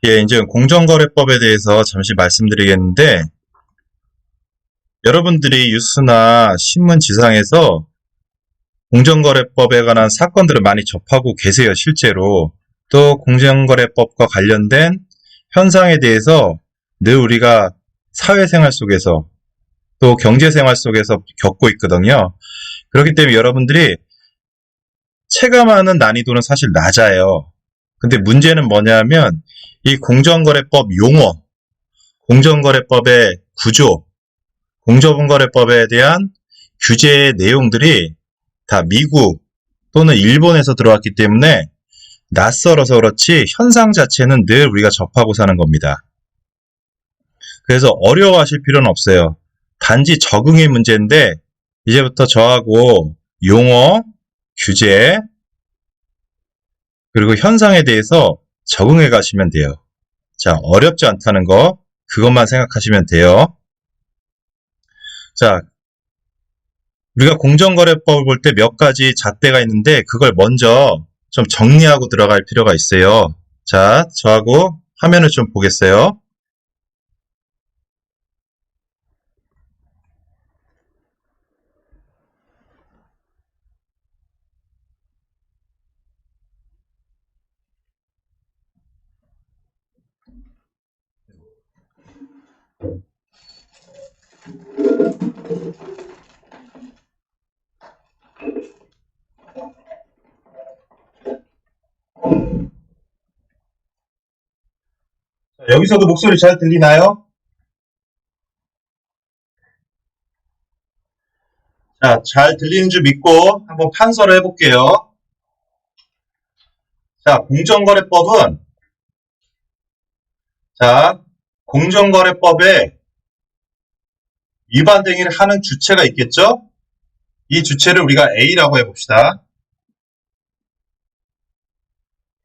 예, 이제 공정거래법에 대해서 잠시 말씀드리겠는데, 여러분들이 뉴스나 신문 지상에서 공정거래법에 관한 사건들을 많이 접하고 계세요, 실제로. 또 공정거래법과 관련된 현상에 대해서 늘 우리가 사회생활 속에서 또 경제생활 속에서 겪고 있거든요. 그렇기 때문에 여러분들이 체감하는 난이도는 사실 낮아요. 근데 문제는 뭐냐면 이 공정거래법 용어, 공정거래법의 구조, 공정거래법에 대한 규제의 내용들이 다 미국 또는 일본에서 들어왔기 때문에 낯설어서 그렇지 현상 자체는 늘 우리가 접하고 사는 겁니다. 그래서 어려워하실 필요는 없어요. 단지 적응의 문제인데 이제부터 저하고 용어, 규제, 그리고 현상에 대해서 적응해 가시면 돼요. 자, 어렵지 않다는 거, 그것만 생각하시면 돼요. 자, 우리가 공정거래법을 볼 때 몇 가지 잣대가 있는데 그걸 먼저 좀 정리하고 들어갈 필요가 있어요. 자, 저하고 화면을 좀 보겠어요. 여기서도 목소리 잘 들리나요? 자, 잘 들리는 줄 믿고 한번 판서를 해볼게요. 자, 공정거래법은, 자, 공정거래법에 위반 행위를 하는 주체가 있겠죠? 이 주체를 우리가 A라고 해봅시다.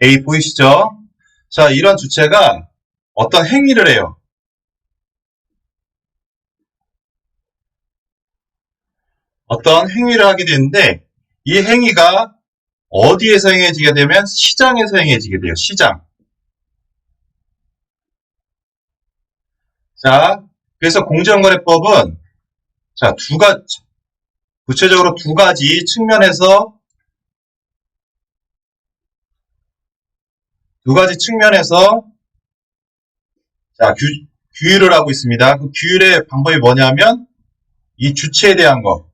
A 보이시죠? 자, 이런 주체가 어떤 행위를 해요. 어떤 행위를 하게 되는데 이 행위가 어디에서 행해지게 되면 시장에서 행해지게 돼요. 시장. 자, 그래서 공정거래법은 자, 구체적으로 두 가지 측면에서 자, 규율을 하고 있습니다. 그 규율의 방법이 뭐냐면 이 주체에 대한 거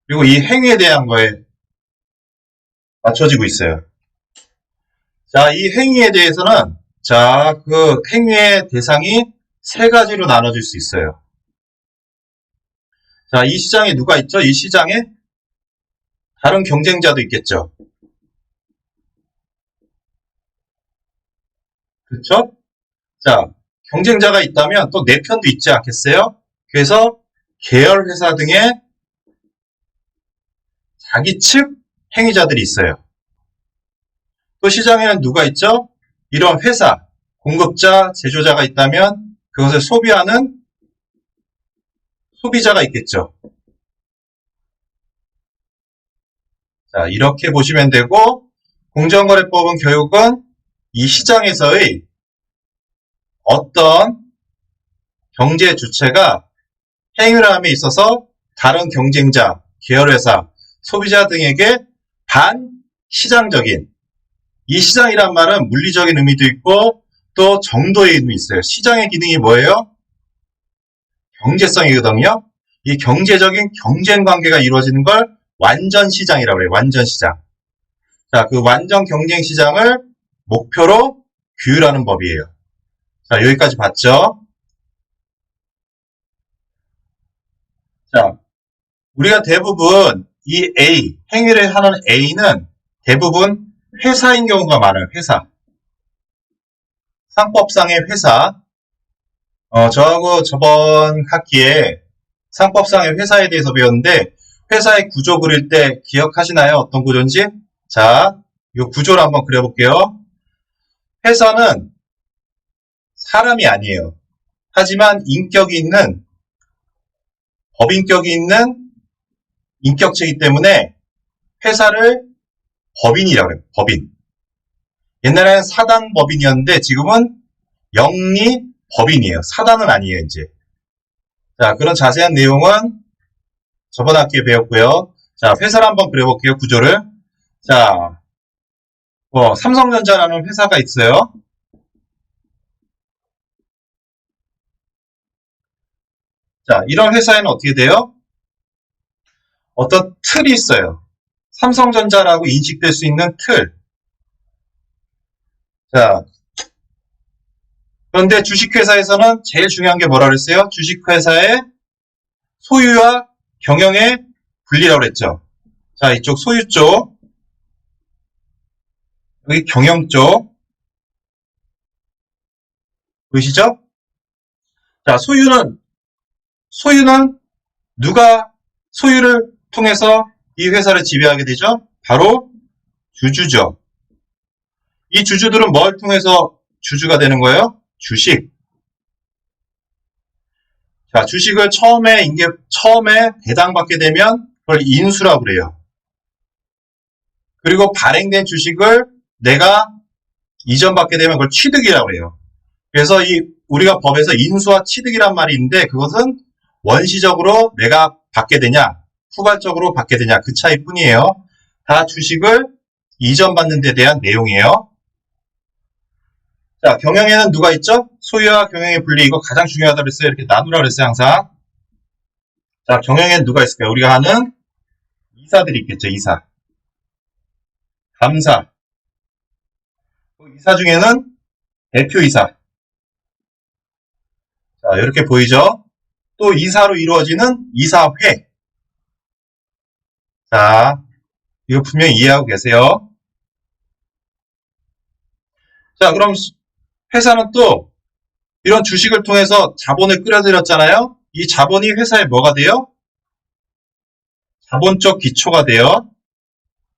그리고 이 행위에 대한 거에 맞춰지고 있어요. 자, 이 행위에 대해서는 자, 그 행위의 대상이 세 가지로 나눠질 수 있어요. 자, 이 시장에 누가 있죠? 이 시장에 다른 경쟁자도 있겠죠. 그렇죠? 자, 경쟁자가 있다면 또 내 편도 있지 않겠어요? 그래서 계열 회사 등의 자기 측 행위자들이 있어요. 또 시장에는 누가 있죠? 이런 회사, 공급자, 제조자가 있다면 그것을 소비하는 소비자가 있겠죠. 자, 이렇게 보시면 되고 공정거래법은 결국은 이 시장에서의 어떤 경제 주체가 행위를 함에 있어서 다른 경쟁자, 계열회사, 소비자 등에게 반시장적인 이 시장이란 말은 물리적인 의미도 있고 또 정도의 의미 있어요. 시장의 기능이 뭐예요? 경제성이거든요. 이 경제적인 경쟁 관계가 이루어지는 걸 완전 시장이라고 해요. 완전 시장. 자, 그 완전 경쟁 시장을 목표로 규율하는 법이에요. 자, 여기까지 봤죠? 자, 우리가 대부분 이 A, 행위를 하는 A는 대부분 회사인 경우가 많아요. 회사. 상법상의 회사. 저하고 저번 학기에 상법상의 회사에 대해서 배웠는데 회사의 구조 그릴 때 기억하시나요? 어떤 구조인지? 자, 이 구조를 한번 그려볼게요. 회사는 사람이 아니에요. 하지만 인격이 있는, 법인격이 있는 인격체이기 때문에 회사를 법인이라고 해요. 법인. 옛날에는 사단법인이었는데 지금은 영리법인이에요. 사단은 아니에요, 이제. 자, 그런 자세한 내용은 저번 학기에 배웠고요. 자, 회사를 한번 그려볼게요, 구조를. 자, 삼성전자라는 회사가 있어요. 자, 이런 회사에는 어떻게 돼요? 어떤 틀이 있어요. 삼성전자라고 인식될 수 있는 틀. 자, 그런데 주식회사에서는 제일 중요한 게 뭐라 그랬어요? 주식회사의 소유와 경영의 분리라고 그랬죠. 자, 이쪽 소유 쪽, 여기 경영 쪽, 보이시죠? 자, 소유는 누가 소유를 통해서 이 회사를 지배하게 되죠? 바로 주주죠. 이 주주들은 뭘 통해서 주주가 되는 거예요? 주식. 자, 주식을 처음에 배당받게 되면 그걸 인수라고 그래요. 그리고 발행된 주식을 내가 이전받게 되면 그걸 취득이라고 그래요. 그래서 우리가 법에서 인수와 취득이란 말이 있는데 그것은 원시적으로 내가 받게 되냐, 후발적으로 받게 되냐 그 차이뿐이에요. 다 주식을 이전받는 데 대한 내용이에요. 자, 경영에는 누가 있죠? 소유와 경영의 분리, 이거 가장 중요하다고 그랬어요. 이렇게 나누라 그랬어요, 항상. 자, 경영에는 누가 있을까요? 우리가 아는 이사들이 있겠죠, 이사. 감사. 이사 중에는 대표이사. 자, 이렇게 보이죠? 또 이사로 이루어지는 이사회. 자, 이거 분명히 이해하고 계세요. 자, 그럼 회사는 또 이런 주식을 통해서 자본을 끌어들였잖아요. 이 자본이 회사에 뭐가 돼요? 자본적 기초가 돼요.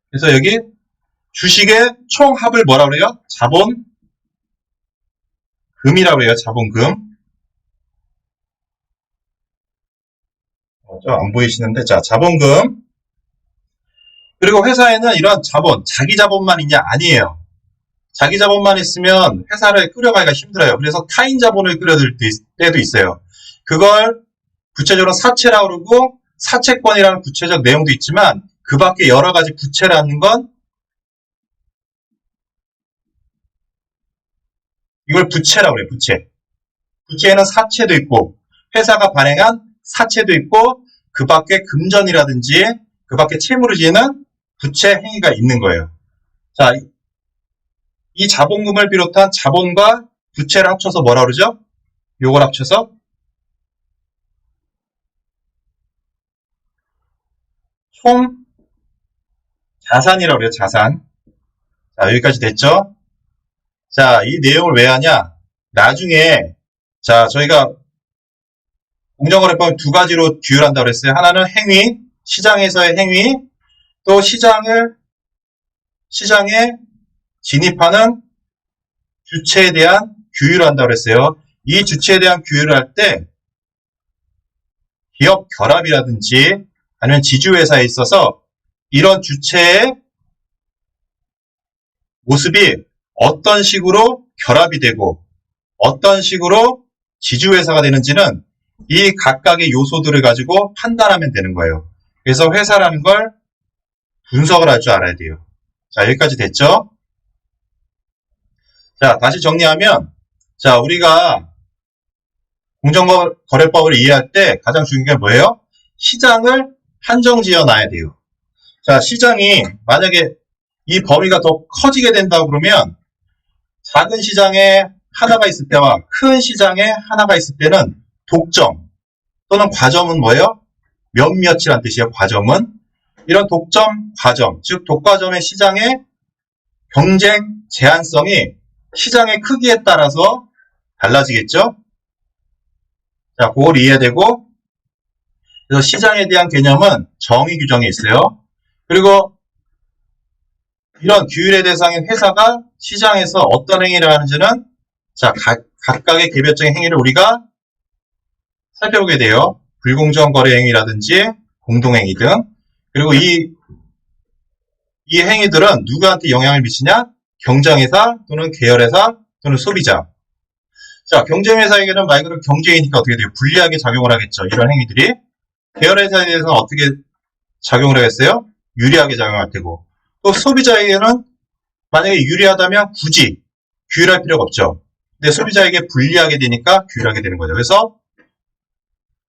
그래서 여기 주식의 총합을 뭐라 그래요? 자본금이라고 해요. 자본금. 좀 안 보이시는데, 자, 자본금. 그리고 회사에는 이런 자본, 자기 자본만 있냐? 아니에요. 자기 자본만 있으면 회사를 끌어가기가 힘들어요. 그래서 타인 자본을 끌어들 때도 있어요. 그걸 구체적으로 사채라고 그러고 사채권이라는 구체적 내용도 있지만 그 밖에 여러 가지 부채라는 건 이걸 부채라고 그래요. 부채. 부채에는 사채도 있고 회사가 발행한 사채도 있고 그 밖에 금전이라든지 그 밖에 채무를 지는 부채 행위가 있는 거예요. 자, 이 자본금을 비롯한 자본과 부채를 합쳐서 뭐라 그러죠? 요걸 합쳐서 총 자산이라고 그래요. 자산. 자, 여기까지 됐죠? 자, 이 내용을 왜 하냐? 나중에 자, 저희가 공정거래법은 두 가지로 규율한다고 그랬어요. 하나는 행위, 시장에서의 행위, 또 시장에 진입하는 주체에 대한 규율을 한다고 그랬어요. 이 주체에 대한 규율을 할 때 기업 결합이라든지 아니면 지주회사에 있어서 이런 주체의 모습이 어떤 식으로 결합이 되고 어떤 식으로 지주회사가 되는지는 이 각각의 요소들을 가지고 판단하면 되는 거예요. 그래서 회사라는 걸 분석을 할 줄 알아야 돼요. 자, 여기까지 됐죠? 자, 다시 정리하면, 자, 우리가 공정거래법을 이해할 때 가장 중요한 게 뭐예요? 시장을 한정 지어 놔야 돼요. 자, 시장이 만약에 이 범위가 더 커지게 된다고 그러면 작은 시장에 하나가 있을 때와 큰 시장에 하나가 있을 때는 독점 또는 과점은 뭐예요? 몇몇이란 뜻이에요. 과점은 이런 독점, 과점, 즉 독과점의 시장의 경쟁 제한성이 시장의 크기에 따라서 달라지겠죠? 자, 그걸 이해해야 되고 그래서 시장에 대한 개념은 정의 규정에 있어요. 그리고 이런 규율의 대상인 회사가 시장에서 어떤 행위를 하는지는 자, 각각의 개별적인 행위를 우리가 살펴보게 돼요. 불공정 거래 행위라든지 공동행위 등. 그리고 이 행위들은 누구한테 영향을 미치냐? 경쟁회사 또는 계열회사 또는 소비자. 자, 경쟁회사에게는 말 그대로 경쟁이니까 어떻게 돼요? 불리하게 작용을 하겠죠. 이런 행위들이. 계열회사에 대해서는 어떻게 작용을 하겠어요? 유리하게 작용할 테고. 또 소비자에게는 만약에 유리하다면 굳이 규율할 필요가 없죠. 근데 소비자에게 불리하게 되니까 규율하게 되는 거죠. 그래서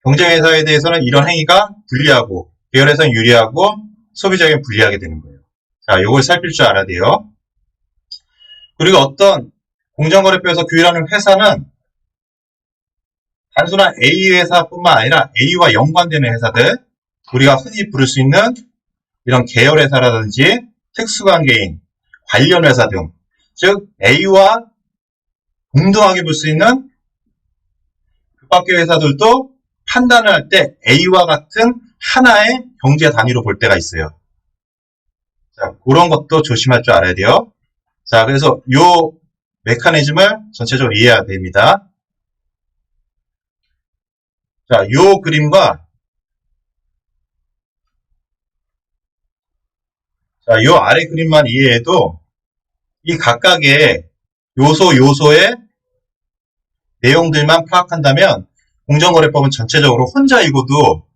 경쟁회사에 대해서는 이런 행위가 불리하고, 계열회사는 유리하고, 소비자에게 불리하게 되는 거예요. 자, 요걸 살필 줄 알아야 돼요. 그리고 어떤 공정거래법에서 규율하는 회사는 단순한 A 회사뿐만 아니라 A와 연관되는 회사들, 우리가 흔히 부를 수 있는 이런 계열회사라든지 특수관계인, 관련 회사 등, 즉 A와 동등하게 볼 수 있는 그 밖의 회사들도 판단을 할 때 A와 같은 하나의 경제 단위로 볼 때가 있어요. 자, 그런 것도 조심할 줄 알아야 돼요. 자, 그래서 요 메커니즘을 전체적으로 이해해야 됩니다. 자, 요 그림과 자, 요 아래 그림만 이해해도 이 각각의 요소의 내용들만 파악한다면 공정거래법은 전체적으로 혼자 읽어도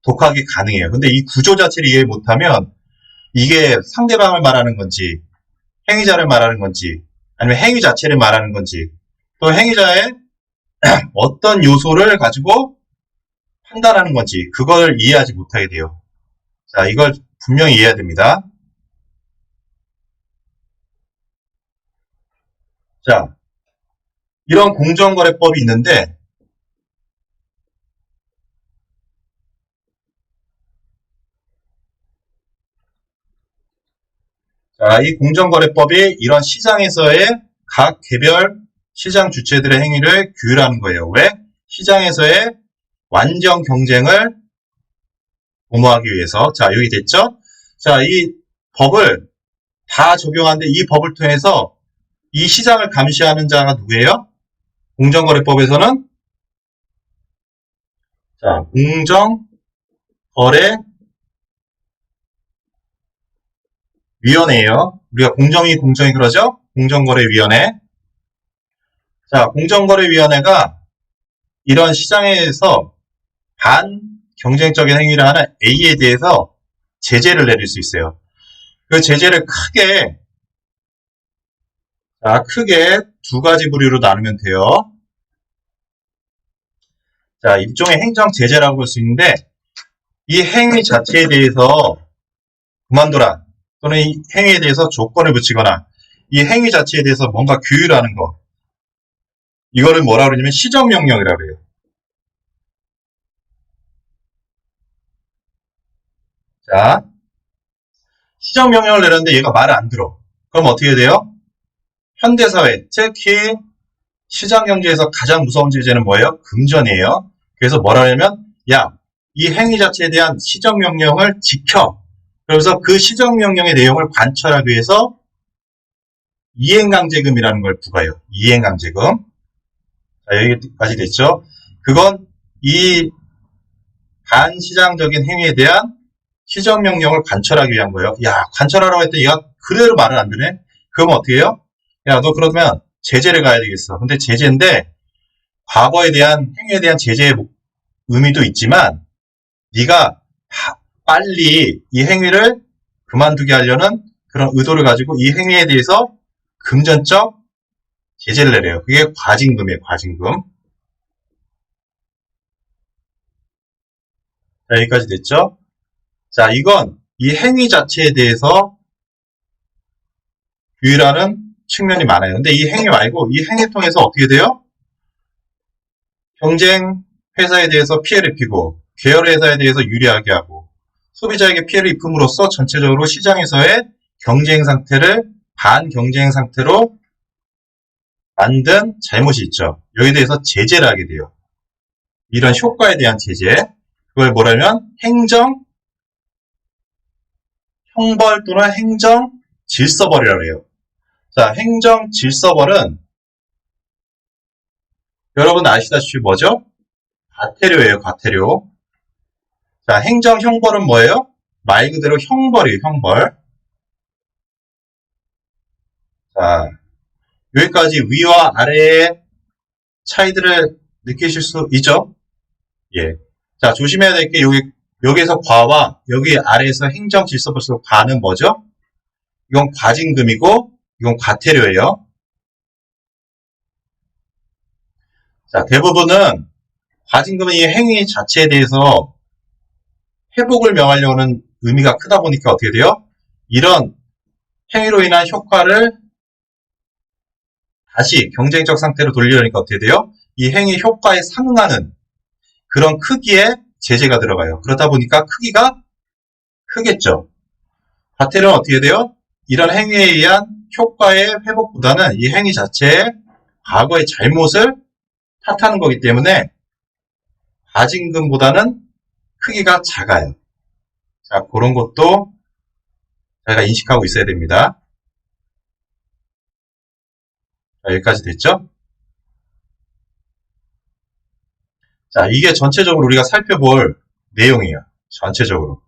독하기 가능해요. 근데 이 구조 자체를 이해 못하면 이게 상대방을 말하는 건지 행위자를 말하는 건지 아니면 행위 자체를 말하는 건지 또 행위자의 어떤 요소를 가지고 판단하는 건지 그걸 이해하지 못하게 돼요. 자, 이걸 분명히 이해해야 됩니다. 자, 이런 공정거래법이 있는데 자, 이 공정거래법이 이런 시장에서의 각 개별 시장 주체들의 행위를 규율하는 거예요. 왜? 시장에서의 완전 경쟁을 도모하기 위해서. 자, 여기 됐죠? 자, 이 법을 다 적용하는데 이 법을 통해서 이 시장을 감시하는 자가 누구예요? 공정거래법에서는 자, 공정거래위원회예요. 우리가 공정이 그러죠? 공정거래위원회. 자, 공정거래위원회가 이런 시장에서 반경쟁적인 행위를 하는 A에 대해서 제재를 내릴 수 있어요. 그 제재를 크게 두 가지 부류로 나누면 돼요. 자, 일종의 행정 제재라고 볼 수 있는데 이 행위 자체에 대해서 그만둬라 또는 이 행위에 대해서 조건을 붙이거나 이 행위 자체에 대해서 뭔가 규율하는 거 이거를 뭐라 그러냐면 시정명령이라고 해요. 자, 시정명령을 내렸는데 얘가 말을 안 들어. 그럼 어떻게 돼요? 현대사회, 특히 시장경제에서 가장 무서운 제재는 뭐예요? 금전이에요. 그래서 뭐라 하냐면 야, 이 행위 자체에 대한 시정명령을 지켜. 그래서 그 시정명령의 내용을 관철하기 위해서 이행강제금이라는 걸 부과해요. 이행강제금. 자, 여기까지 됐죠? 그건 이 반시장적인 행위에 대한 시정명령을 관철하기 위한 거예요. 야, 관철하라고 했더니 얘가 그대로 말을 안 듣네? 그럼 어떻게 해요? 야, 너 그러면 제재를 가야 되겠어. 근데 제재인데 과거에 대한 행위에 대한 제재의 의미도 있지만 네가 빨리 이 행위를 그만두게 하려는 그런 의도를 가지고 이 행위에 대해서 금전적 제재를 내려요. 그게 과징금이에요. 과징금. 자, 여기까지 됐죠? 자, 이건 이 행위 자체에 대해서 규율하는 측면이 많아요. 근데 이 행위 말고 이 행위 통해서 어떻게 돼요? 경쟁 회사에 대해서 피해를 입히고 계열 회사에 대해서 유리하게 하고 소비자에게 피해를 입힘으로써 전체적으로 시장에서의 경쟁 상태를 반경쟁 상태로 만든 잘못이 있죠. 여기에 대해서 제재를 하게 돼요. 이런 효과에 대한 제재. 그걸 뭐라면 행정 형벌 또는 행정 질서벌이라고 해요. 자, 행정 질서벌은 여러분 아시다시피 뭐죠? 과태료예요, 과태료. 자, 행정 형벌은 뭐예요? 말 그대로 형벌이에요, 형벌. 자, 여기까지 위와 아래의 차이들을 느끼실 수 있죠? 예. 자, 조심해야 될 게 여기에서 과와 여기 아래에서 행정 질서벌써 과는 뭐죠? 이건 과징금이고 이건 과태료예요. 자, 대부분은 과징금은 이 행위 자체에 대해서 회복을 명하려는 의미가 크다 보니까 어떻게 돼요? 이런 행위로 인한 효과를 다시 경쟁적 상태로 돌리려니까 어떻게 돼요? 이 행위 효과에 상응하는 그런 크기의 제재가 들어가요. 그러다 보니까 크기가 크겠죠. 과태료는 어떻게 돼요? 이런 행위에 의한 효과의 회복보다는 이 행위 자체의 과거의 잘못을 탓하는 거기 때문에 과징금보다는 크기가 작아요. 자, 그런 것도 저희가 인식하고 있어야 됩니다. 자, 여기까지 됐죠? 자, 이게 전체적으로 우리가 살펴볼 내용이에요. 전체적으로.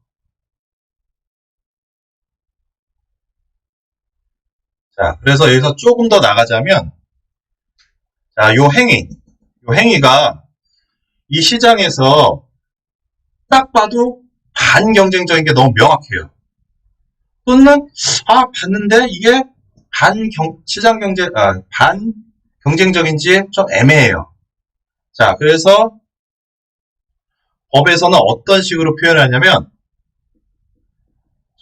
자, 그래서 여기서 조금 더 나가자면, 자, 요 행위가 이 시장에서 딱 봐도 반경쟁적인 게 너무 명확해요. 또는, 봤는데 이게 반경쟁적인지 좀 애매해요. 자, 그래서 법에서는 어떤 식으로 표현하냐면,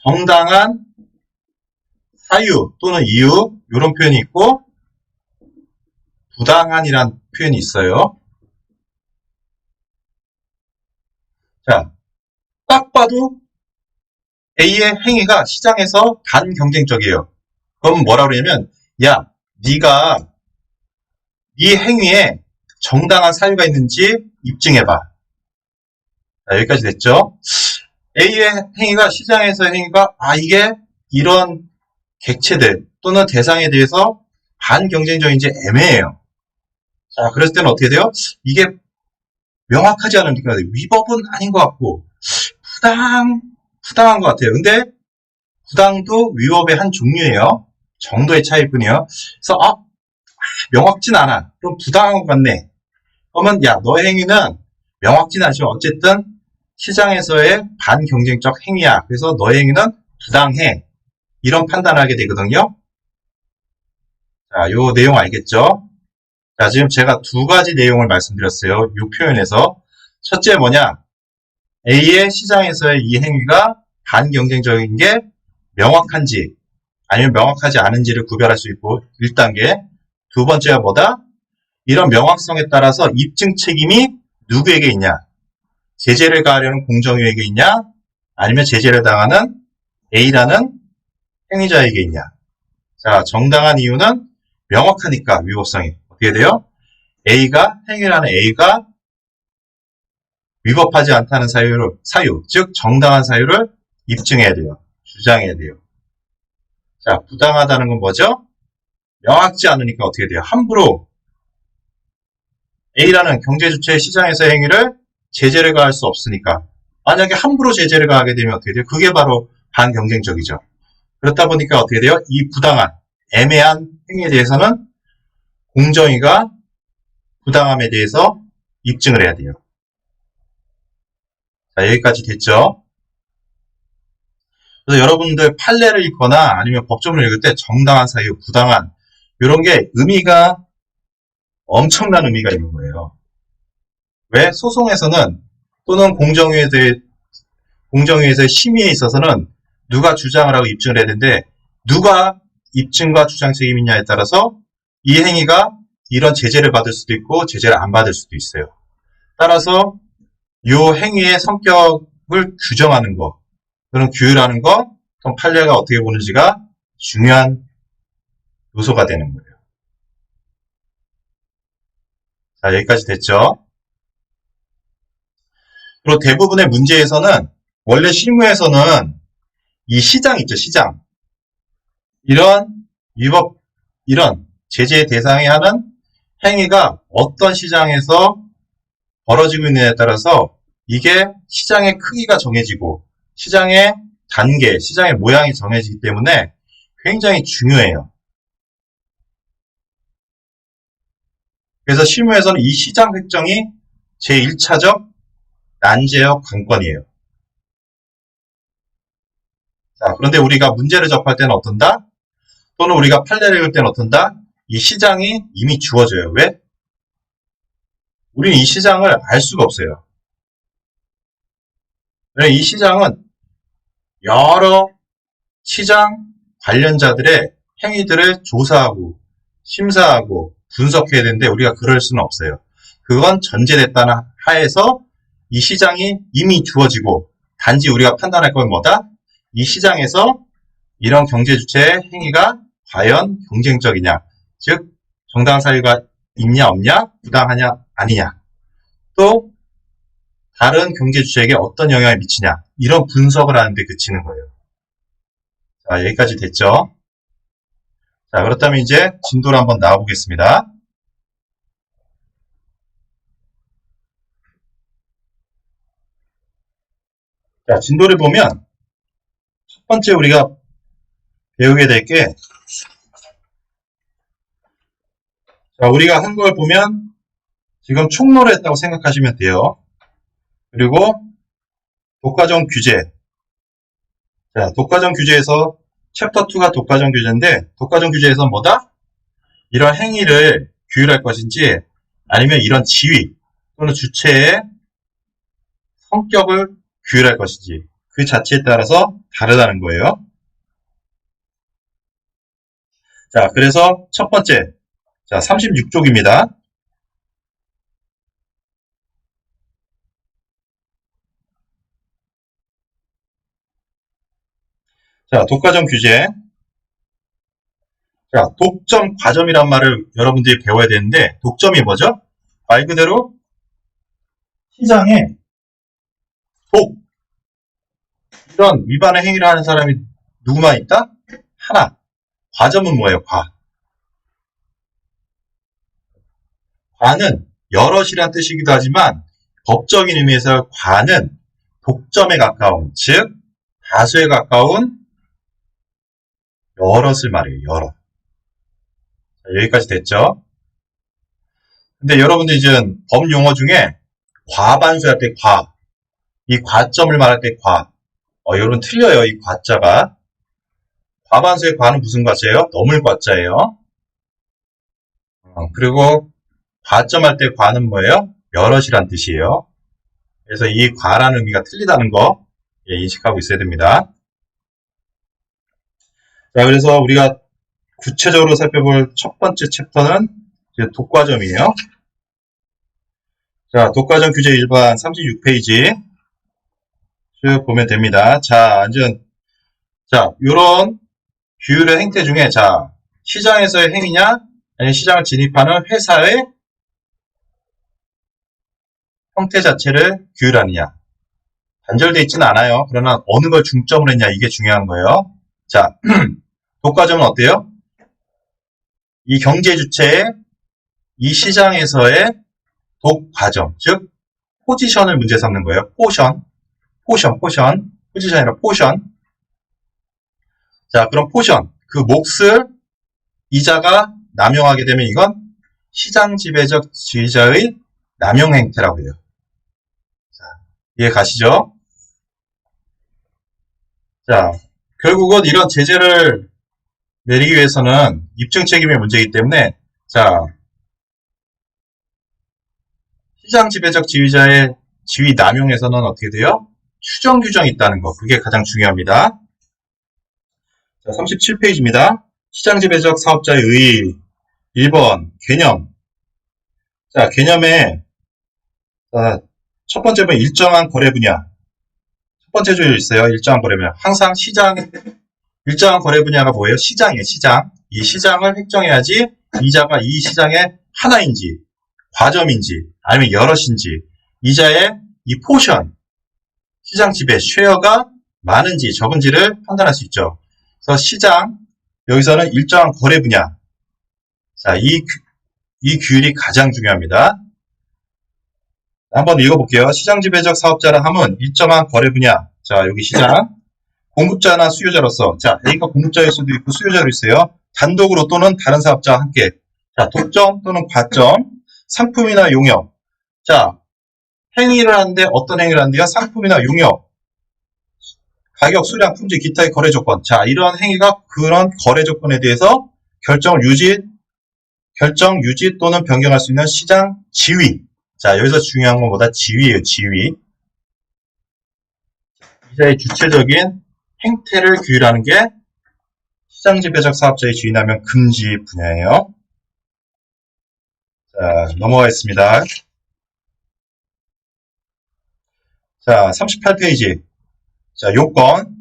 정당한 사유 또는 이유, 이런 표현이 있고, 부당한이란 표현이 있어요. 자, 딱 봐도 A의 행위가 시장에서 반경쟁적이에요. 그럼 뭐라 그러냐면, 야, 네가 네 행위에 정당한 사유가 있는지 입증해봐. 자, 여기까지 됐죠? A의 행위가 시장에서의 행위가 이게 이런 객체들 또는 대상에 대해서 반경쟁적인지 애매해요. 자, 그랬을 때는 어떻게 돼요? 이게 명확하지 않으니까 위법은 아닌 것 같고 부당한 것 같아요. 근데 부당도 위법의 한 종류예요. 정도의 차이일 뿐이에요. 그래서 명확진 않아. 그럼 부당한 것 같네. 그러면 야, 너의 행위는 명확진 않지만 어쨌든 시장에서의 반경쟁적 행위야. 그래서 너의 행위는 부당해. 이런 판단을 하게 되거든요. 자, 요 내용 알겠죠? 자, 지금 제가 두 가지 내용을 말씀드렸어요. 요 표현에서. 첫째 뭐냐? A의 시장에서의 이 행위가 반경쟁적인 게 명확한지 아니면 명확하지 않은지를 구별할 수 있고 1단계. 두 번째가 뭐다? 이런 명확성에 따라서 입증 책임이 누구에게 있냐? 제재를 가하려는 공정위에게 있냐? 아니면 제재를 당하는 A라는 행위자에게 있냐? 자, 정당한 이유는 명확하니까 위법성이 어떻게 돼요? 행위라는 A가 위법하지 않다는 사유, 즉 정당한 사유를 입증해야 돼요. 주장해야 돼요. 자, 부당하다는 건 뭐죠? 명확지 않으니까 어떻게 돼요? 함부로 A라는 경제주체의 시장에서의 행위를 제재를 가할 수 없으니까. 만약에 함부로 제재를 가하게 되면 어떻게 돼요? 그게 바로 반경쟁적이죠. 그렇다 보니까 어떻게 돼요? 이 부당한, 애매한 행위에 대해서는 공정위가 부당함에 대해서 입증을 해야 돼요. 자, 여기까지 됐죠? 그래서 여러분들 판례를 읽거나 아니면 법조문을 읽을 때 정당한 사유, 부당한 이런 게 의미가 엄청난 의미가 있는 거예요. 왜? 소송에서는 또는 공정위에서의 심의에 있어서는 누가 주장을 하고 입증을 해야 되는데 누가 입증과 주장 책임이냐에 따라서 이 행위가 이런 제재를 받을 수도 있고 제재를 안 받을 수도 있어요. 따라서 이 행위의 성격을 규정하는 거, 그런 규율하는 거, 그럼 판례가 어떻게 보는지가 중요한 요소가 되는 거예요. 자, 여기까지 됐죠? 그리고 대부분의 문제에서는 원래 실무에서는 이 시장 있죠, 시장. 이런 제재의 대상에 하는 행위가 어떤 시장에서 벌어지고 있느냐에 따라서 이게 시장의 크기가 정해지고 시장의 단계, 시장의 모양이 정해지기 때문에 굉장히 중요해요. 그래서 실무에서는 이 시장 획정이 제1차적 난제역 관건이에요. 자, 그런데 우리가 문제를 접할 때는 어떤다? 또는 우리가 판례를 읽을 때는 어떤다? 이 시장이 이미 주어져요. 왜? 우리는 이 시장을 알 수가 없어요. 이 시장은 여러 시장 관련자들의 행위들을 조사하고 심사하고 분석해야 되는데 우리가 그럴 수는 없어요. 그건 전제됐다는 하에서 이 시장이 이미 주어지고 단지 우리가 판단할 건 뭐다? 이 시장에서 이런 경제 주체의 행위가 과연 경쟁적이냐, 즉 정당한 사유가 있냐 없냐, 부당하냐 아니냐, 또 다른 경제 주체에게 어떤 영향을 미치냐, 이런 분석을 하는데 그치는 거예요. 자, 여기까지 됐죠? 자, 그렇다면 이제 진도를 한번 나와보겠습니다. 자, 진도를 보면 첫 번째 우리가 배우게 될 게, 자, 우리가 한 걸 보면 지금 총론을 했다고 생각하시면 돼요. 그리고 독과점 규제. 자, 독과점 규제에서 챕터 2가 독과점 규제인데, 독과점 규제에서 뭐다? 이런 행위를 규율할 것인지, 아니면 이런 지위 또는 주체의 성격을 규율할 것인지, 그 자체에 따라서 다르다는 거예요. 자, 그래서 첫 번째, 자, 36쪽입니다. 자, 독과점 규제. 자, 독점, 과점이란 말을 여러분들이 배워야 되는데, 독점이 뭐죠? 말 그대로 시장에 이런 위반의 행위를 하는 사람이 누구만 있다? 하나. 과점은 뭐예요? 과는 여럿이란 뜻이기도 하지만 법적인 의미에서 과는 독점에 가까운, 즉 다수에 가까운 여럿을 말해요. 여럿. 자, 여기까지 됐죠? 근데 여러분들 이제 법 용어 중에 과반수할 때 이 과점을 말할 때 여러분 틀려요. 이 과자가. 과반수의 과는 무슨 과자예요? 넘을 과자예요. 그리고 과점할 때 과는 뭐예요? 여럿이란 뜻이에요. 그래서 이 과라는 의미가 틀리다는 거 인식하고 있어야 됩니다. 자, 그래서 우리가 구체적으로 살펴볼 첫 번째 챕터는 독과점이에요. 자, 독과점 규제 일반 36페이지 쭉 보면 됩니다. 자, 요런 규율의 행태 중에, 자, 시장에서의 행위냐, 아니면 시장을 진입하는 회사의 형태 자체를 규율하느냐. 단절되어 있지는 않아요. 그러나 어느 걸 중점으로 했냐, 이게 중요한 거예요. 자, 독과점은 어때요? 이 경제 주체의 이 시장에서의 독과점, 즉 포지션을 문제 삼는 거예요. 포지션이 아니라 포션. 자, 그럼 포션, 그 몫을 이자가 남용하게 되면 이건 시장 지배적 지위자의 남용 행태라고 해요. 자, 이해 가시죠? 자, 결국은 이런 제재를 내리기 위해서는 입증 책임의 문제이기 때문에, 자, 시장 지배적 지위자의 지위 남용에서는 어떻게 돼요? 추정 규정이 있다는 거. 그게 가장 중요합니다. 자, 37페이지입니다. 시장 지배적 사업자의 의의. 1번, 개념. 자, 개념에, 첫 번째 번 일정한 거래 분야. 첫 번째 줄에 있어요. 일정한 거래 분야. 항상 일정한 거래 분야가 뭐예요? 시장이에요, 시장. 이 시장을 획정해야지 이자가 이 시장의 하나인지, 과점인지, 아니면 여럿인지, 이자의 이 포션, 시장 지배, 쉐어가 많은지 적은지를 판단할 수 있죠. 그래서 시장, 여기서는 일정한 거래 분야. 자, 이 규율이 가장 중요합니다. 한번 읽어볼게요. 시장 지배적 사업자라 함은 일정한 거래 분야. 자, 여기 시장. 공급자나 수요자로서, 자, A가 공급자일 수도 있고 수요자로 있어요. 단독으로 또는 다른 사업자와 함께. 자, 독점 또는 과점. 상품이나 용역. 자, 행위를 하는데 어떤 행위를 하는데요? 상품이나 용역. 가격, 수량, 품질, 기타의 거래 조건. 자, 이런 행위가 그런 거래 조건에 대해서 결정 유지 또는 변경할 수 있는 시장 지위. 자, 여기서 중요한 건 뭐다? 지위예요, 지위. 이자의 주체적인 행태를 규율하는 게 시장지배적 사업자의 지위라면 금지 분야예요. 자, 넘어가겠습니다. 자, 38페이지. 자, 요건.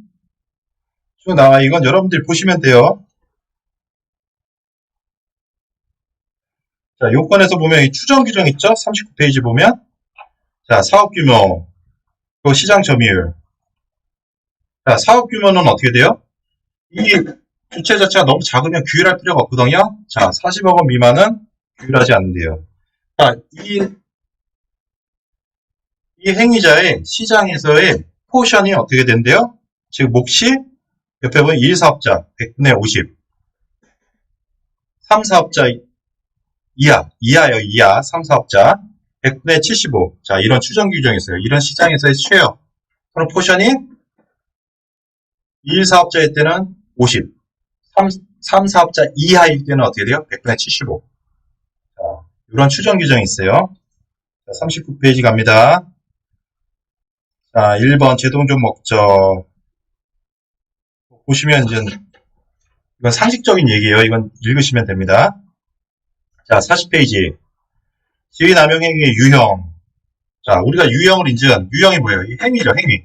쭉 나와. 이건 여러분들이 보시면 돼요. 자, 요건에서 보면 이 추정 규정 있죠? 39페이지 보면. 자, 사업 규모. 또 시장 점유율. 자, 사업 규모는 어떻게 돼요? 이 주체 자체가 너무 작으면 규율할 필요가 없거든요. 자, 40억 원 미만은 규율하지 않는데요. 자, 이 행위자의 시장에서의 포션이 어떻게 된대요? 즉, 몫이 옆에 보면 1사업자 100분의 50, 3사업자 이하요, 이하 3사업자 100분의 75. 자, 이런 추정 규정이 있어요. 이런 시장에서의 쉐어. 그럼 포션이 1사업자일 때는 50, 3사업자 이하일 때는 어떻게 돼요? 100분의 75. 자, 이런 추정 규정이 있어요. 자, 39페이지 갑니다. 자, 1번 제동종 목적. 보시면 이제 이건 상식적인 얘기예요. 이건 읽으시면 됩니다. 자, 40페이지. 지위 남용 행위의 유형. 자, 우리가 유형을 인증한 유형이 뭐예요? 이 행위죠, 행위.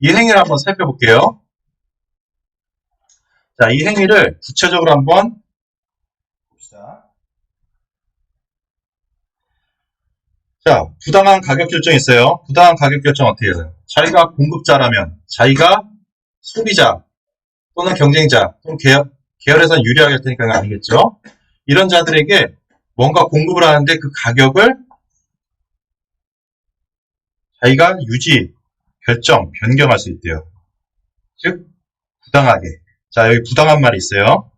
이 행위를 한번 살펴볼게요. 자, 이 행위를 구체적으로 한번 봅시다. 자, 부당한 가격 결정이 있어요. 부당한 가격 결정 어떻게 해요? 자기가 공급자라면, 자기가 소비자 또는 경쟁자 또는 계열에서는 유리하게 할 테니까 아니겠죠. 이런 자들에게 뭔가 공급을 하는데 그 가격을 자기가 유지, 결정, 변경할 수 있대요. 즉, 부당하게. 자, 여기 부당한 말이 있어요.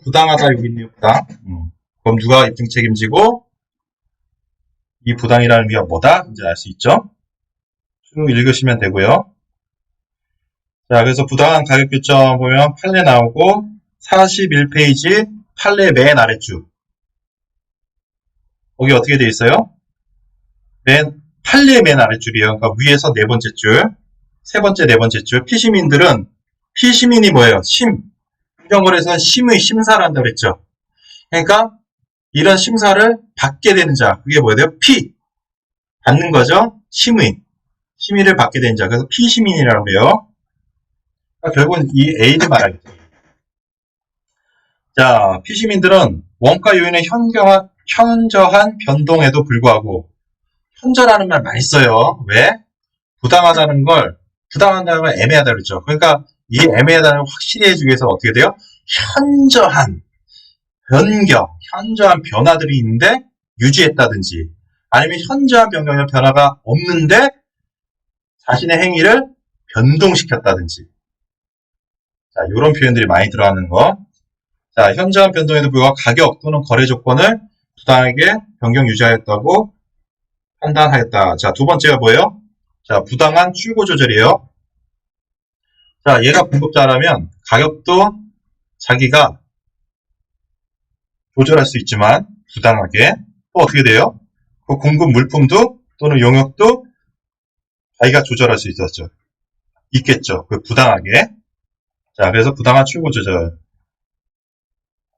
부당하다 여기 있네요, 부당. 그럼 누가 입증 책임지고 이 부당이라는 의미가 뭐다? 이제 알 수 있죠? 쭉 읽으시면 되고요. 자, 그래서 부당한 가격 결정 보면 판례 나오고 41페이지 판례 맨 아래줄. 거기 어떻게 돼 있어요? 판례 맨 아래줄이에요. 그러니까 위에서 네 번째 줄, 세 번째, 네 번째 줄. 피시민이 뭐예요? 이런 거에서는 심의 심사를 한다고 그랬죠. 그러니까 이런 심사를 받게 되는 자, 그게 뭐예요? 받는 거죠. 심의를 받게 되는 자. 그래서 피시민이라고 해요. 그러니까 결국은 이 A를 말하겠죠. 자, 피시민들은 원가 요인의 현저한 변동에도 불구하고, 현저라는 말 많이 써요. 왜? 부당하다는 걸 애매하다 그랬죠. 그러니까 이 애매하다는 걸 확실히 해주기 위해서 어떻게 돼요? 현저한 변화들이 있는데 유지했다든지, 아니면 현저한 변화가 없는데 자신의 행위를 변동시켰다든지. 자, 이런 표현들이 많이 들어가는 거. 자, 현저한 변동에도 불구하고 가격 또는 거래 조건을 부당하게 변경 유지하였다고 판단하였다. 자, 두 번째가 뭐예요? 자, 부당한 출고 조절이에요. 자, 얘가 공급자라면 가격도 자기가 조절할 수 있지만 부당하게 또 어떻게 돼요? 그 공급 물품도 또는 용역도 자기가 조절할 수 있겠죠. 그 부당하게. 자, 그래서 부당한 출고 조절.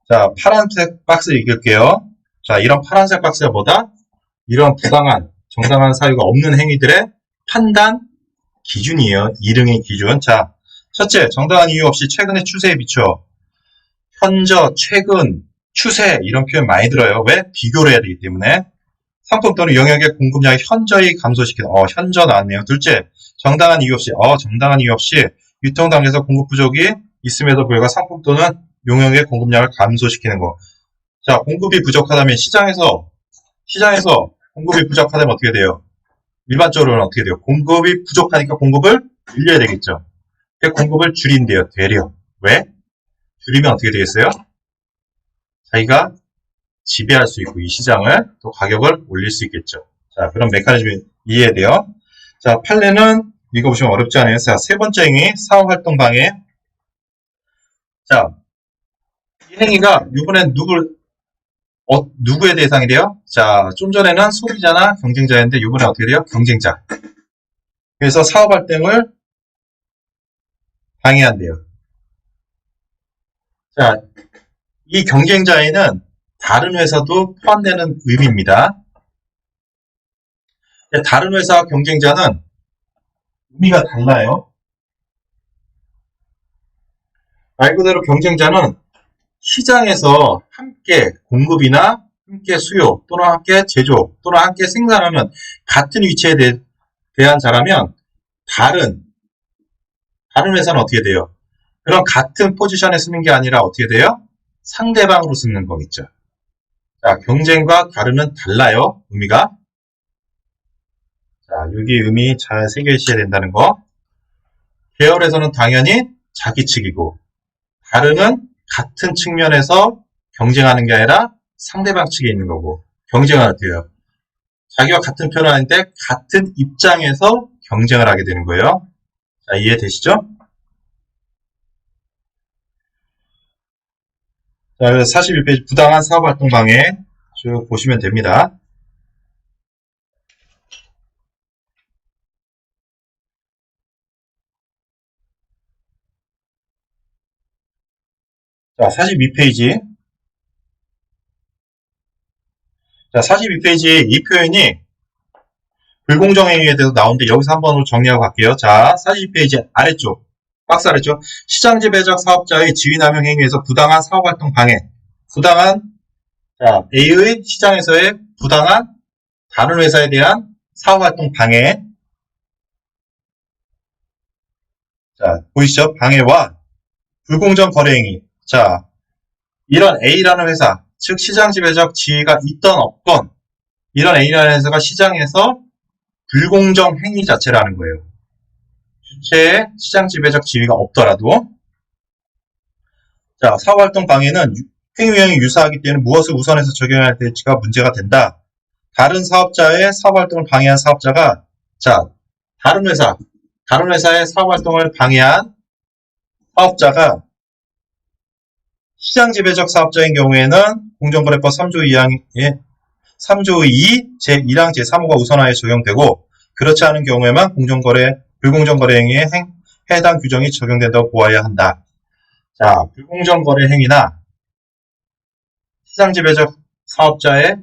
자, 파란색 박스 읽을게요. 자, 이런 파란색 박스가 뭐다? 이런 부당한, 정당한 사유가 없는 행위들의 판단 기준이에요. 이릉의 기준. 자, 첫째, 정당한 이유 없이 최근의 추세에 비추어. 현저, 최근, 추세 이런 표현 많이 들어요. 왜? 비교를 해야 되기 때문에. 상품 또는 영역의 공급량을 현저히 감소시키는. 현저 나왔네요. 둘째, 정당한 이유 없이 유통 단계에서 공급 부족이 있음에도 불구하고 상품 또는 용역의 공급량을 감소시키는 거. 자, 공급이 부족하다면 시장에서 공급이 부족하다면 어떻게 돼요? 일반적으로는 어떻게 돼요? 공급이 부족하니까 공급을 늘려야 되겠죠. 공급을 줄인대요. 되려. 왜? 줄이면 어떻게 되겠어요? 자기가 지배할 수 있고 이 시장을 또 가격을 올릴 수 있겠죠. 자, 그런 메커니즘이 이해돼요. 자, 판례는 읽어보시면 어렵지 않아요. 자, 세 번째 행위, 사업활동 방해. 자, 이 행위가 이번엔 누구의 대상이 돼요? 자, 좀 전에는 소비자나 경쟁자였는데 이번에 어떻게 돼요? 경쟁자. 그래서 사업활동을 방해한대요. 자, 이 경쟁자에는 다른 회사도 포함되는 의미입니다. 다른 회사와 경쟁자는 의미가 달라요. 말 그대로 경쟁자는 시장에서 함께 공급이나 함께 수요 또는 함께 제조 또는 함께 생산하는 같은 위치에 대한 자라면 다른 회사는 어떻게 돼요? 그럼 같은 포지션에 쓰는 게 아니라 어떻게 돼요? 상대방으로 쓰는 거겠죠. 자, 경쟁과 다른은 달라요. 의미가. 자, 여기 의미 잘 새겨주셔야 된다는 거. 계열에서는 당연히 자기 측이고 다른은 같은 측면에서 경쟁하는 게 아니라 상대방 측에 있는 거고 경쟁을 할 때요. 자기와 같은 편은 아닌데 같은 입장에서 경쟁을 하게 되는 거예요. 자, 이해되시죠? 자, 그래서 41페이지 부당한 사업활동 방해 쭉 보시면 됩니다. 자, 42페이지. 자, 42페이지 이 표현이 불공정행위에 대해서 나오는데 여기서 한번 정리하고 갈게요. 자, 42페이지 아래쪽, 박스 아래쪽. 시장지배적 사업자의 지위남용 행위에서 부당한 사업활동 방해. 부당한, 자, A의 시장에서의 부당한 다른 회사에 대한 사업활동 방해. 자, 보이시죠? 방해와 불공정 거래행위. 자, 이런 A라는 회사, 즉 시장지배적 지위가 있던 없건 이런 A라는 회사가 시장에서 불공정 행위 자체라는 거예요. 주체의 시장지배적 지위가 없더라도. 자, 사업활동 방해는 행위 유형이 유사하기 때문에 무엇을 우선해서 적용해야 될지가 문제가 된다. 다른 사업자의 사업활동을 방해한 사업자가, 자, 다른 회사의 사업활동을 방해한 사업자가 시장지배적 사업자인 경우에는 공정거래법 3조 2 제1항 제3호가 우선하에 적용되고 그렇지 않은 경우에만 불공정거래 행위에 해당 규정이 적용된다고 보아야 한다. 자, 불공정거래 행위나 시장지배적 사업자의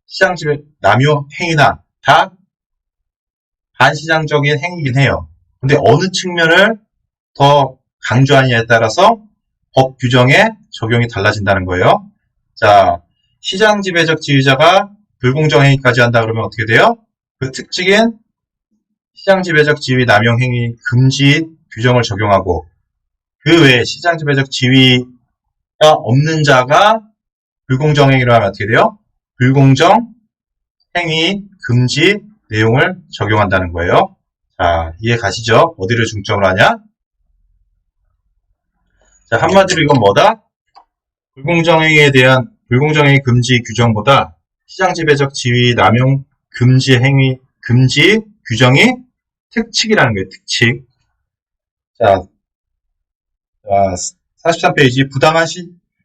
시장지배 남용 행위나 다 반시장적인 행위이긴 해요. 근데 어느 측면을 더 강조하느냐에 따라서 법 규정에 적용이 달라진다는 거예요. 자, 시장지배적 지위자가 불공정행위까지 한다 그러면 어떻게 돼요? 그 특징인 시장지배적 지위 남용행위 금지 규정을 적용하고 그 외에 시장지배적 지위가 없는 자가 불공정행위로 하면 어떻게 돼요? 불공정행위 금지 내용을 적용한다는 거예요. 자, 이해 가시죠? 어디를 중점으로 하냐? 자, 한마디로 이건 뭐다? 불공정행위에 대한 불공정행위 금지 규정보다 시장지배적 지위 남용 금지 규정이 특칙이라는 거예요. 특칙. 자, 43페이지 부당한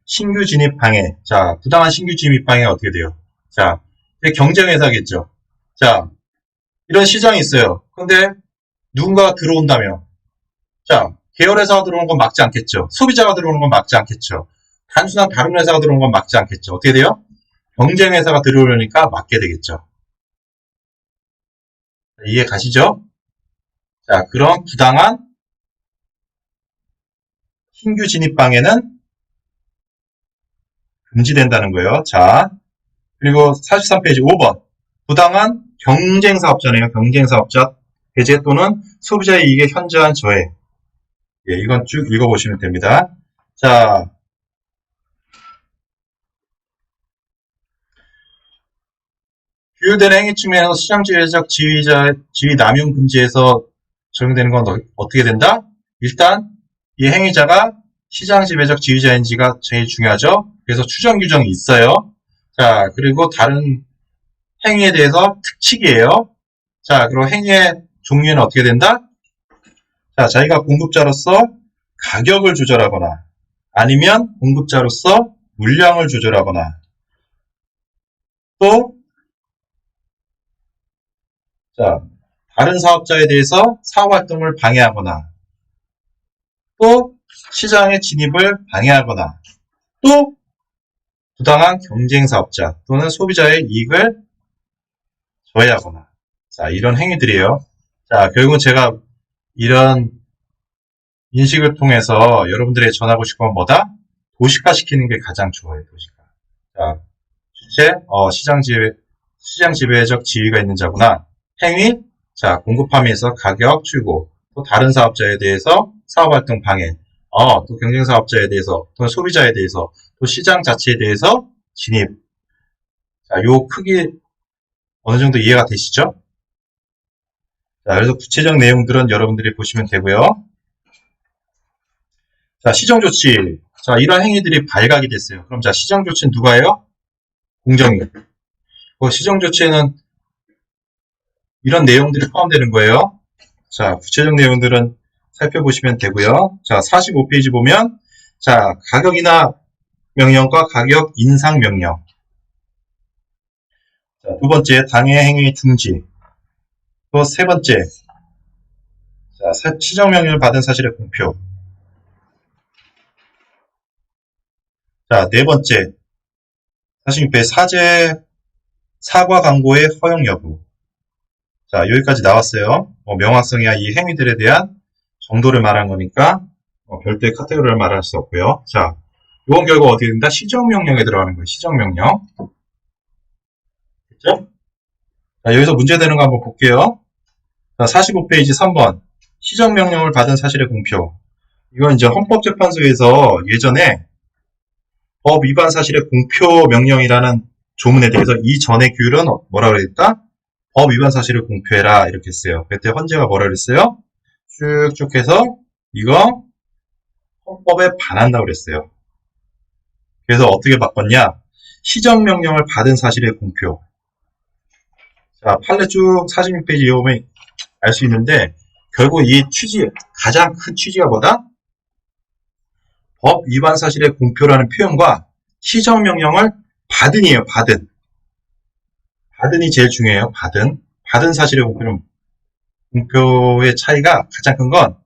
신규 진입 방해. 자, 부당한 신규 진입 방해가 어떻게 돼요? 자, 경쟁회사겠죠. 자, 이런 시장이 있어요. 근데 누군가가 들어온다며. 자, 계열회사가 들어오는 건 막지 않겠죠. 소비자가 들어오는 건 막지 않겠죠. 단순한 다른 회사가 들어오는 건 막지 않겠죠. 어떻게 돼요? 경쟁회사가 들어오려니까 막게 되겠죠. 이해 가시죠? 자, 그런 부당한 신규 진입 방해는 금지된다는 거예요. 자, 그리고 43페이지 5번. 부당한 경쟁사업자네요. 경쟁사업자 배제 또는 소비자의 이익에 현저한 저해. 예, 이건 쭉 읽어보시면 됩니다. 자, 규율된 행위 측면에서 시장지배적 지위 남용 금지에서 적용되는 건 어떻게 된다? 일단 이 행위자가 시장지배적 지위자인지가 제일 중요하죠. 그래서 추정 규정이 있어요. 자, 그리고 다른 행위에 대해서 특칙이에요. 자, 그리고 행위의 종류는 어떻게 된다? 자, 자기가 공급자로서 가격을 조절하거나 아니면 공급자로서 물량을 조절하거나 또 자, 다른 사업자에 대해서 사업활동을 방해하거나 또 시장의 진입을 방해하거나 또 부당한 경쟁사업자 또는 소비자의 이익을 저해하거나 자, 이런 행위들이에요. 자, 결국은 제가 이런 인식을 통해서 여러분들에게 전하고 싶은 건 뭐다? 도시화시키는 게 가장 좋아요. 도시화. 자, 주체, 시장 지배적 지위가 있는 자구나. 행위, 자, 공급함에서 가격 추구, 또 다른 사업자에 대해서 사업활동 방해, 또 경쟁사업자에 대해서, 또 소비자에 대해서, 또 시장 자체에 대해서 진입. 자, 요 크기 어느 정도 이해가 되시죠? 자, 그래서 구체적 내용들은 여러분들이 보시면 되고요. 자, 시정조치. 자, 이런 행위들이 발각이 됐어요. 그럼 자, 시정조치는 누가 해요? 공정위. 시정조치에는 이런 내용들이 포함되는 거예요. 자, 구체적 내용들은 살펴보시면 되고요. 자, 45페이지 보면 자, 가격 인하 명령과 가격 인상 명령. 자, 두 번째, 당해 행위 중지. 또 세 번째, 자, 시정 명령을 받은 사실의 공표. 자, 네 번째, 46페이지 사과 광고의 허용 여부. 자, 여기까지 나왔어요. 명확성이야 이 행위들에 대한 정도를 말한 거니까 별도의 카테고리를 말할 수 없고요. 자, 이건 결국 어디에 된다? 시정명령에 들어가는 거예요. 시정명령. 됐죠? 자, 여기서 문제되는 거 한번 볼게요. 자, 45페이지 3번. 시정명령을 받은 사실의 공표. 이건 이제 헌법재판소에서 예전에 법 위반 사실의 공표 명령이라는 조문에 대해서 이전의 규율은 뭐라고 그랬다? 법 위반 사실을 공표해라 이렇게 했어요. 그때 헌재가 뭐라 그랬어요? 쭉쭉 해서 이거 헌법에 반한다고 그랬어요. 그래서 어떻게 바꿨냐? 시정명령을 받은 사실의 공표. 자, 판례 쭉 46페이지 이용하면 알 수 있는데 결국 이 가장 큰 취지가 뭐다? 법 위반 사실의 공표라는 표현과 시정명령을 받은이에요. 받은이 제일 중요해요. 받은 사실의 공표의 차이가 가장 큰 건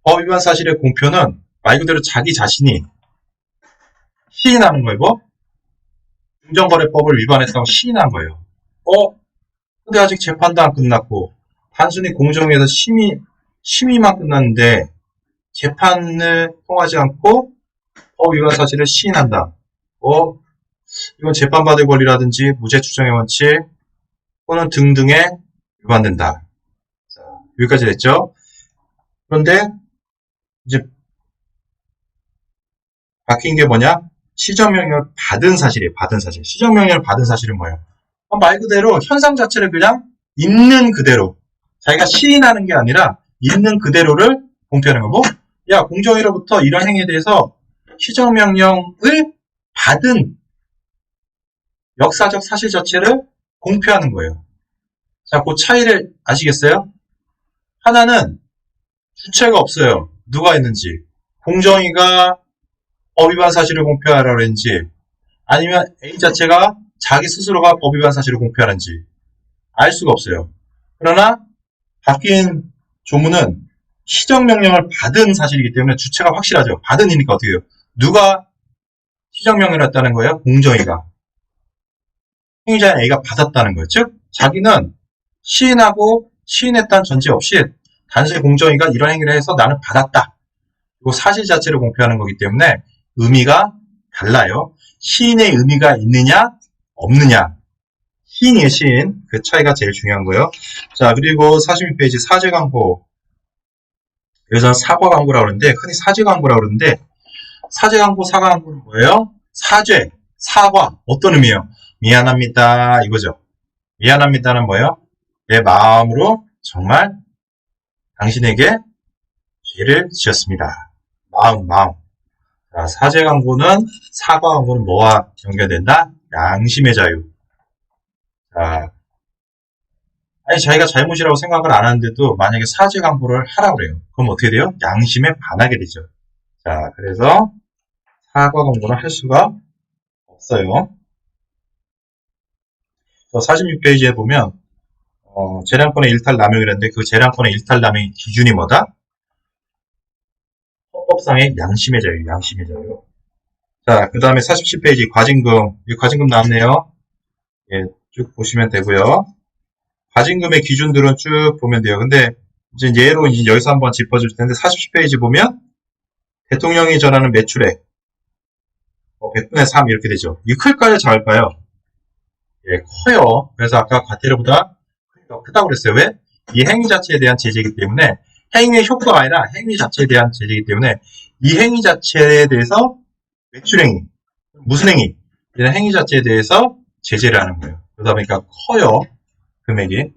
법 위반 사실의 공표는 말 그대로 자기 자신이 시인하는 거고 공정거래법을 위반했다고 시인한 거예요. 근데 아직 재판도 안 끝났고 단순히 공정위에서 심의만 끝났는데 재판을 통하지 않고 법 위반 사실을 시인한다. 이건 재판받을 권리라든지 무죄 추정의 원칙 또는 등등에 위반된다. 자, 여기까지 됐죠? 그런데 이제 바뀐 게 뭐냐? 시정명령을 받은 사실이에요. 받은 사실. 시정명령을 받은 사실은 뭐예요? 말 그대로 현상 자체를 그냥 있는 그대로 자기가 시인하는 게 아니라 있는 그대로를 공표하는 거고 야, 공정위로부터 이런 행위에 대해서 시정명령을 받은 역사적 사실 자체를 공표하는 거예요. 자, 그 차이를 아시겠어요? 하나는 주체가 없어요. 누가 했는지. 공정위가 법 위반 사실을 공표하라고 했는지 아니면 A 자체가 자기 스스로가 법 위반 사실을 공표하는지 알 수가 없어요. 그러나 바뀐 조문은 시정명령을 받은 사실이기 때문에 주체가 확실하죠. 받은이니까 어떻게 해요? 누가 시정명령을 했다는 거예요? 공정위가. 행위자인 A가 받았다는 거예요. 즉 자기는 시인하고 시인했다는 전제 없이 단순히 공정위가 이런 행위를 해서 나는 받았다. 그리고 사실 자체를 공표하는 거기 때문에 의미가 달라요. 시인의 의미가 있느냐 없느냐. 시인이에요. 시인. 그 차이가 제일 중요한 거예요. 자, 그리고 46페이지 사죄 광고. 여기서 사과 광고라고 그러는데 흔히 사죄 광고라고 그러는데 사죄 광고, 사과 광고는 뭐예요? 사죄, 사과. 어떤 의미예요? 미안합니다. 이거죠. 미안합니다는 뭐예요? 내 마음으로 정말 당신에게 죄를 지었습니다. 마음. 자, 사죄 광고는 사과 광고는 뭐와 연결된다? 양심의 자유. 자, 아니 자기가 잘못이라고 생각을 안 하는데도 만약에 사죄 강구를 하라고 그래요. 그럼 어떻게 돼요? 양심에 반하게 되죠. 자, 그래서 사과 강구는 할 수가 없어요. 46페이지에 보면 재량권의 일탈 남용이라는데 그 재량권의 일탈 남용의 기준이 뭐다? 헌법상의 양심의 자유, 양심의 자유. 자, 그 다음에 47페이지 과징금. 이 과징금 나왔네요. 예, 쭉 보시면 되고요. 과징금의 기준들은 쭉 보면 돼요. 근데 이제 예로 이제 여기서 한번 짚어줄 텐데 47페이지 보면 대통령이 전하는 매출액 100분의 3 이렇게 되죠. 이 클까요? 작을까요? 예, 커요. 그래서 아까 과태료보다 크다고 그랬어요. 왜? 이 행위 자체에 대한 제재이기 때문에 행위의 효과가 아니라 행위 자체에 대한 제재이기 때문에 이 행위 자체에 대해서 매출행위, 무슨 행위? 이런 행위 자체에 대해서 제재를 하는 거예요. 그러다 보니까 커요. 금액이.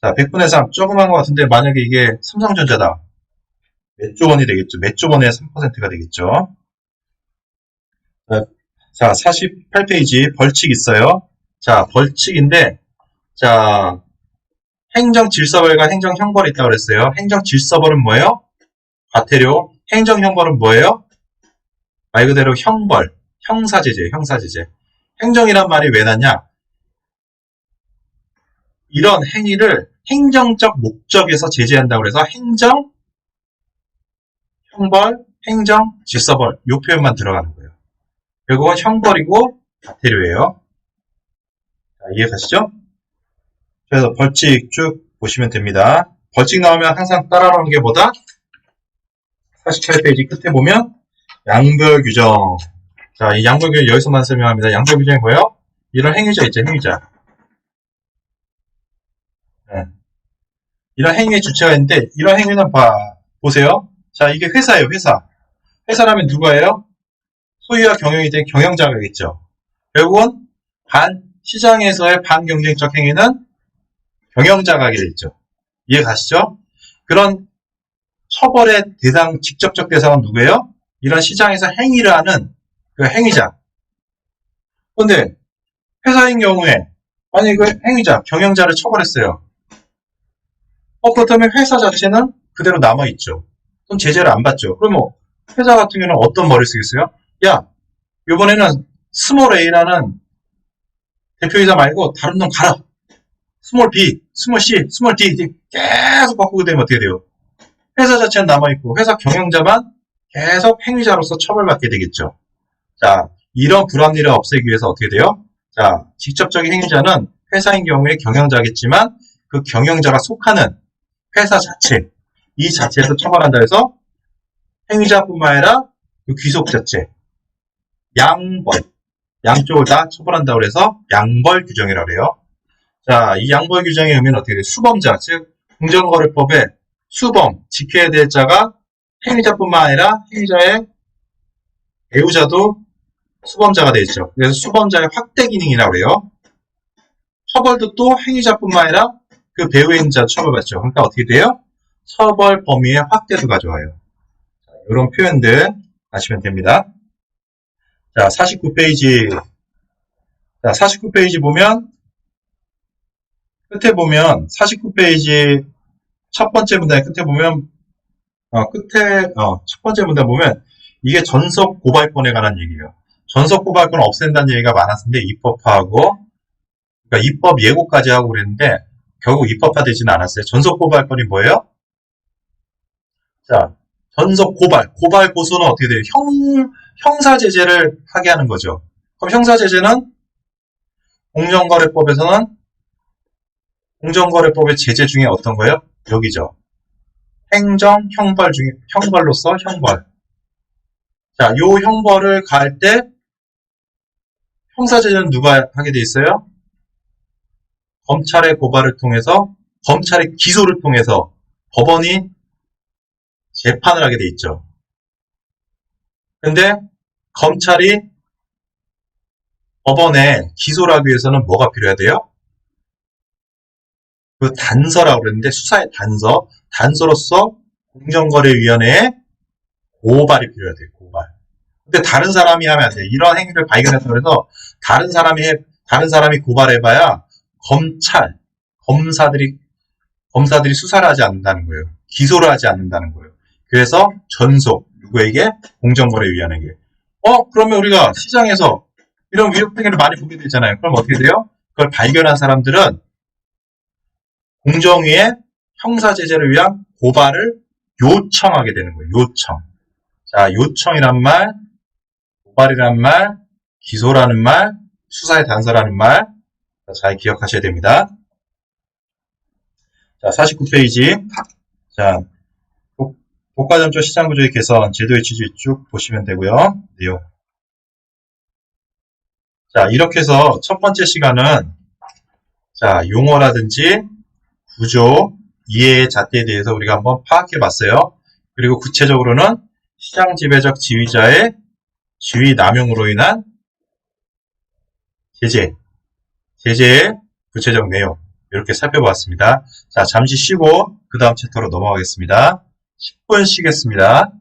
자, 100분의 3 조그만 것 같은데 만약에 이게 삼성전자다. 몇 조 원이 되겠죠. 몇 조 원의 3%가 되겠죠. 자, 48페이지 벌칙 있어요. 자, 벌칙인데 자, 행정질서벌과 행정형벌이 있다고 그랬어요. 행정질서벌은 뭐예요? 과태료. 행정형벌은 뭐예요? 말 그대로 형벌, 형사제재, 형사제재. 행정이란 말이 왜 났냐? 이런 행위를 행정적 목적에서 제재한다고 해서 행정, 형벌, 행정, 질서벌 이 표현만 들어가는 거예요. 결국은 형벌이고 과태료예요. 자, 이해가시죠? 그래서 벌칙 쭉 보시면 됩니다. 벌칙 나오면 항상 따라오는 게 뭐다? 48페이지 끝에 보면 양벌 규정. 자, 이 양벌 규정 여기서만 설명합니다. 양벌 규정이 뭐예요? 이런 행위자 있죠, 행위자. 네. 이런 행위의 주체가 있는데 이런 행위는 보세요. 자, 이게 회사예요, 회사. 회사라면 누가예요? 소유와 경영이 된 경영자가겠죠. 결국은 시장에서의 반경쟁적 행위는 경영자가 하게 되죠. 이해 가시죠? 그런 처벌의 대상, 직접적 대상은 누구예요? 이런 시장에서 행위를 하는 그 행위자. 그런데 회사인 경우에 만약에 그 행위자, 경영자를 처벌했어요. 그렇다면 회사 자체는 그대로 남아있죠. 그럼 제재를 안 받죠. 그러면 회사 같은 경우는 어떤 머리를 쓰겠어요? 야, 이번에는 스몰 A라는 대표이사 말고 다른 놈 가라. 스몰 B, 스몰 C, 스몰 D 계속 바꾸게 되면 어떻게 돼요? 회사 자체는 남아있고 회사 경영자만 계속 행위자로서 처벌받게 되겠죠. 자, 이런 불합리를 없애기 위해서 어떻게 돼요? 자, 직접적인 행위자는 회사인 경우에 경영자겠지만 그 경영자가 속하는 회사 자체, 이 자체에서 처벌한다 해서 행위자뿐만 아니라 그 귀속 자체, 양벌, 양쪽을 다 처벌한다고 해서 양벌 규정이라고 해요. 자, 이 양벌 규정의 의미는 어떻게 돼요? 수범자, 즉 공정거래법의 수범, 지켜야 될 자가 행위자뿐만 아니라 행위자의 배우자도 수범자가 되어 있죠. 그래서 수범자의 확대 기능이라고 해요. 처벌도 또 행위자뿐만 아니라 그 배우 행위자 처벌받죠. 그러니까 어떻게 돼요? 처벌 범위의 확대도 가져와요. 자, 이런 표현들 아시면 됩니다. 자, 49페이지. 자, 49페이지 보면 끝에 보면 49페이지 첫 번째 문단의 끝에 보면 첫 번째 문단 보면 이게 전속 고발권에 관한 얘기예요. 전속 고발권 없앤다는 얘기가 많았는데 입법화하고 그러니까 입법 예고까지 하고 그랬는데 결국 입법화되지는 않았어요. 전속 고발권이 뭐예요? 자, 전속 고발 고소는 어떻게 돼요? 형사 제재를 하게 하는 거죠. 그럼 형사 제재는 공정거래법에서는 공정거래법의 제재 중에 어떤 거예요? 여기죠. 행정 형벌 중에 형벌로서 형벌. 자, 요 형벌을 가할 때 형사 제재는 누가 하게 돼 있어요? 검찰의 고발을 통해서 검찰의 기소를 통해서 법원이 재판을 하게 돼 있죠. 근데 검찰이 법원에 기소를 하기 위해서는 뭐가 필요해야 돼요? 그 단서라고 그랬는데 수사의 단서로서 공정거래위원회에 고발이 필요해야 돼요. 고발. 근데 다른 사람이 하면 안 돼. 이런 행위를 발견했다고 해서 다른 사람이 고발해봐야 검사들이 수사를 하지 않는다는 거예요. 기소를 하지 않는다는 거예요. 그래서 전속, 누구에게? 공정거래위원회에게. 그러면 우리가 시장에서 이런 위력행위를 많이 보게 되잖아요. 그럼 어떻게 돼요? 그걸 발견한 사람들은 공정위에 형사제재를 위한 고발을 요청하게 되는 거예요. 요청. 자, 요청이란 말, 고발이란 말, 기소라는 말, 수사에 단서라는 말, 잘 기억하셔야 됩니다. 자, 49페이지. 자, 고가점조 시장구조의 개선, 제도의 취지 쭉 보시면 되고요. 내용. 자, 이렇게 해서 첫 번째 시간은 자, 용어라든지 구조, 이해의 잣대에 대해서 우리가 한번 파악해 봤어요. 그리고 구체적으로는 시장 지배적 지위자의 지위 남용으로 인한 제재의 구체적 내용 이렇게 살펴보았습니다. 자, 잠시 쉬고 그 다음 챕터로 넘어가겠습니다. 10분 쉬겠습니다.